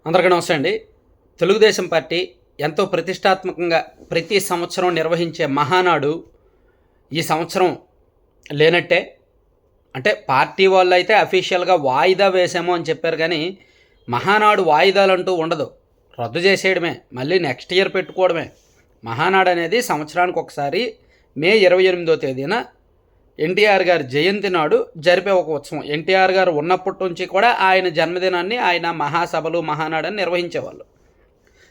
అందరికీ నమస్తే అండి. తెలుగుదేశం పార్టీ ఎంతో ప్రతిష్టాత్మకంగా ప్రతి సంవత్సరం నిర్వహించే మహానాడు ఈ సంవత్సరం లేనట్టే. అంటే పార్టీ వాళ్ళు అయితే అఫీషియల్గా వాయిదా వేసాము అని చెప్పారు, కానీ మహానాడు వాయిదాలంటూ ఉండదు, రద్దు చేసేయడమే, మళ్ళీ నెక్స్ట్ ఇయర్ పెట్టుకోవడమే. మహానాడు అనేది సంవత్సరానికి ఒకసారి మే 28వ తేదీన ఎన్టీఆర్ గారి జయంతి నాడు జరిపే ఒక ఉత్సవం. ఎన్టీఆర్ గారు ఉన్నప్పటి నుంచి కూడా ఆయన జన్మదినాన్ని ఆయన మహాసభలు మహానాడని నిర్వహించేవాళ్ళు.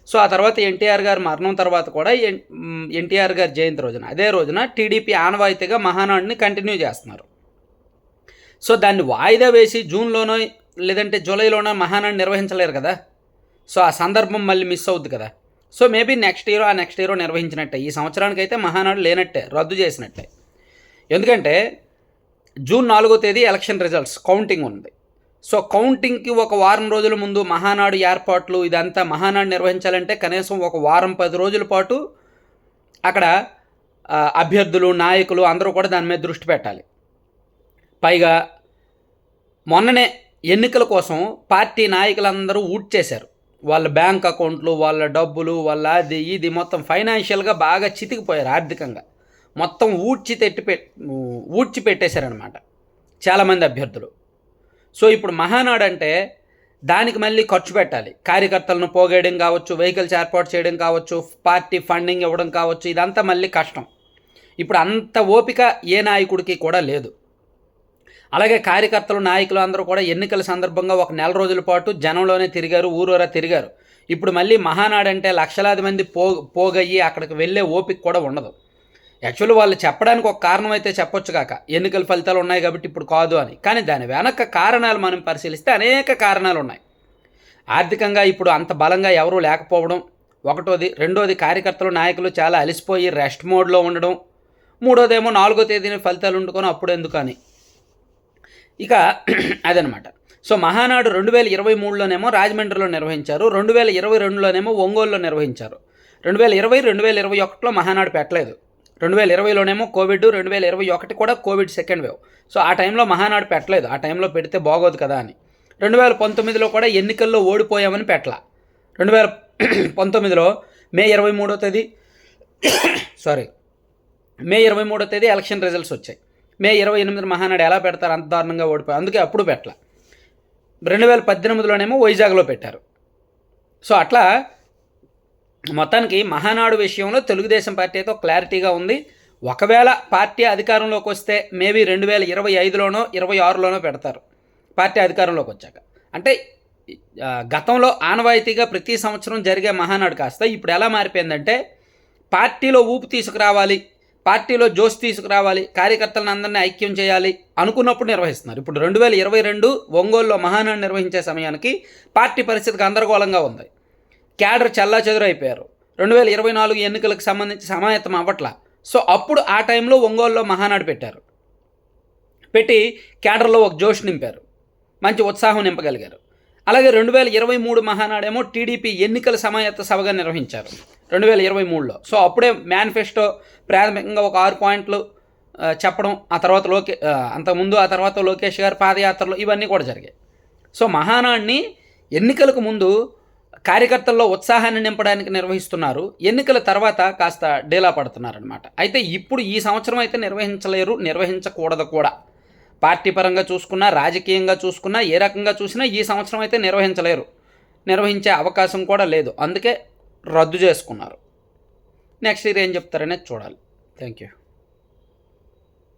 సో ఆ తర్వాత ఎన్టీఆర్ గారి మరణం తర్వాత కూడా ఎన్టీఆర్ గారి జయంతి రోజున అదే రోజున టీడీపీ ఆనవాయితీగా మహానాడుని కంటిన్యూ చేస్తున్నారు. సో దాన్ని వాయిదా వేసి జూన్లోనో లేదంటే జూలైలోనో మహానాడు నిర్వహించలేరు కదా. సో ఆ సందర్భం మళ్ళీ మిస్ అవుద్ది కదా. సో మేబీ నెక్స్ట్ ఇయర్ నిర్వహించినట్టే. ఈ సంవత్సరానికైతే మహానాడు లేనట్టే, రద్దు చేసినట్టే. ఎందుకంటే జూన్ 4వ తేదీ ఎలక్షన్ రిజల్ట్స్ కౌంటింగ్ ఉంది. సో కౌంటింగ్కి ఒక వారం రోజుల ముందు మహానాడు ఏర్పాట్లు ఇదంతా మహానాడు నిర్వహించాలంటే కనీసం ఒక వారం 10 రోజుల పాటు అక్కడ అభ్యర్థులు నాయకులు అందరూ కూడా దాని మీద దృష్టి పెట్టాలి. పైగా మొన్ననే ఎన్నికల కోసం పార్టీ నాయకులందరూ ఊడ్చేశారు. వాళ్ళ బ్యాంక్ అకౌంట్లు, వాళ్ళ డబ్బులు, వాళ్ళ అది ఇది మొత్తం ఫైనాన్షియల్గా బాగా చితికిపోయారు. ఆర్థికంగా మొత్తం ఊడ్చిపెట్టేశారనమాట చాలామంది అభ్యర్థులు. సో ఇప్పుడు మహానాడు అంటే దానికి మళ్ళీ ఖర్చు పెట్టాలి. కార్యకర్తలను పోగేయడం కావచ్చు, వెహికల్స్ ఏర్పాటు చేయడం కావచ్చు, పార్టీ ఫండింగ్ ఇవ్వడం కావచ్చు, ఇదంతా మళ్ళీ కష్టం. ఇప్పుడు అంత ఓపిక ఏ నాయకుడికి కూడా లేదు. అలాగే కార్యకర్తలు నాయకులు అందరూ కూడా ఎన్నికల సందర్భంగా ఒక నెల రోజుల పాటు జనంలోనే తిరిగారు, ఊరూరా తిరిగారు. ఇప్పుడు మళ్ళీ మహానాడు అంటే లక్షలాది మంది పోగయ్యి అక్కడికి వెళ్ళే ఓపిక కూడా ఉండదు. యాక్చువల్లీ వాళ్ళు చెప్పడానికి ఒక కారణం అయితే చెప్పొచ్చు కాక, ఎన్నికల ఫలితాలు ఉన్నాయి కాబట్టి ఇప్పుడు కాదు అని. కానీ దాని వెనక కారణాలు మనం పరిశీలిస్తే అనేక కారణాలు ఉన్నాయి. ఆర్థికంగా ఇప్పుడు అంత బలంగా ఎవరూ లేకపోవడం ఒకటోది. రెండోది కార్యకర్తలు నాయకులు చాలా అలసిపోయి రెస్ట్ మోడ్లో ఉండడం. మూడోదేమో 4వ తేదీన ఫలితాలు వండుకొని అప్పుడు ఎందుకని. ఇక అదనమాట. సో మహానాడు 2023లోనేమో రాజమండ్రిలో నిర్వహించారు, 2022లోనేమో ఒంగోలులో నిర్వహించారు. 2021లో మహానాడు పెట్టలేదు. 2020లోనేమో కోవిడ్, 2021 కూడా కోవిడ్ సెకండ్ వేవ్. సో ఆ టైంలో మహానాడు పెట్టలేదు. ఆ టైంలో పెడితే బాగోదు కదా అని. 2019లో కూడా ఎన్నికల్లో ఓడిపోయామని పెట్టలా. 2019లో మే 23వ తేదీ మే 23వ తేదీ ఎలక్షన్ రిజల్ట్స్ వచ్చాయి. మే 28 మహానాడు ఎలా పెడతారు, అంత దారుణంగా ఓడిపోయి, అందుకే అప్పుడు పెట్టలా. 2018లోనేమో వైజాగ్లో పెట్టారు. సో అట్లా మొత్తానికి మహానాడు విషయంలో తెలుగుదేశం పార్టీ అయితే క్లారిటీగా ఉంది. ఒకవేళ పార్టీ అధికారంలోకి వస్తే మేబీ 2025లోనో 26లోనో పెడతారు, పార్టీ అధికారంలోకి వచ్చాక. అంటే గతంలో ఆనవాయితీగా ప్రతి సంవత్సరం జరిగే మహానాడు కాస్త ఇప్పుడు ఎలా మారిపోయిందంటే పార్టీలో ఊపు తీసుకురావాలి, పార్టీలో జోష్ తీసుకురావాలి, కార్యకర్తలను అందరినీ ఐక్యం చేయాలి అనుకున్నప్పుడు నిర్వహిస్తున్నారు. ఇప్పుడు 2022 ఒంగోలులో మహానాడు నిర్వహించే సమయానికి పార్టీ పరిస్థితి గందరగోళంగా ఉంది. క్యాడర్ చెల్లాచెదురైపోయారు. 2024 ఎన్నికలకు సంబంధించి సమాయత్తం అవ్వట్లా. సో అప్పుడు ఆ టైంలో ఒంగోలులో మహానాడు పెట్టి క్యాడర్లో ఒక జోష్ నింపారు, మంచి ఉత్సాహం నింపగలిగారు. అలాగే 2023 మహానాడేమో టీడీపీ ఎన్నికల సమాయత్త సభగా నిర్వహించారు 2023లో. సో అప్పుడే మేనిఫెస్టో ప్రాథమికంగా ఒక 6 పాయింట్లు చెప్పడం, ఆ తర్వాత లోకేష్ గారి పాదయాత్రలు ఇవన్నీ కూడా జరిగాయి. సో మహానాడిని ఎన్నికలకు ముందు కార్యకర్తల్లో ఉత్సాహాన్ని నింపడానికి నిర్వహిస్తున్నారు, ఎన్నికల తర్వాత కాస్త డీలా పడుతున్నారనమాట. అయితే ఇప్పుడు ఈ సంవత్సరం అయితే నిర్వహించలేరు, నిర్వహించకూడదు కూడా. పార్టీ పరంగా చూసుకున్నా, రాజకీయంగా చూసుకున్నా, ఏ రకంగా చూసినా ఈ సంవత్సరం అయితే నిర్వహించలేరు, నిర్వహించే అవకాశం కూడా లేదు. అందుకే రద్దు చేసుకున్నారు. నెక్స్ట్ ఇయర్ ఏం చెప్తారనేది చూడాలి. Thank you.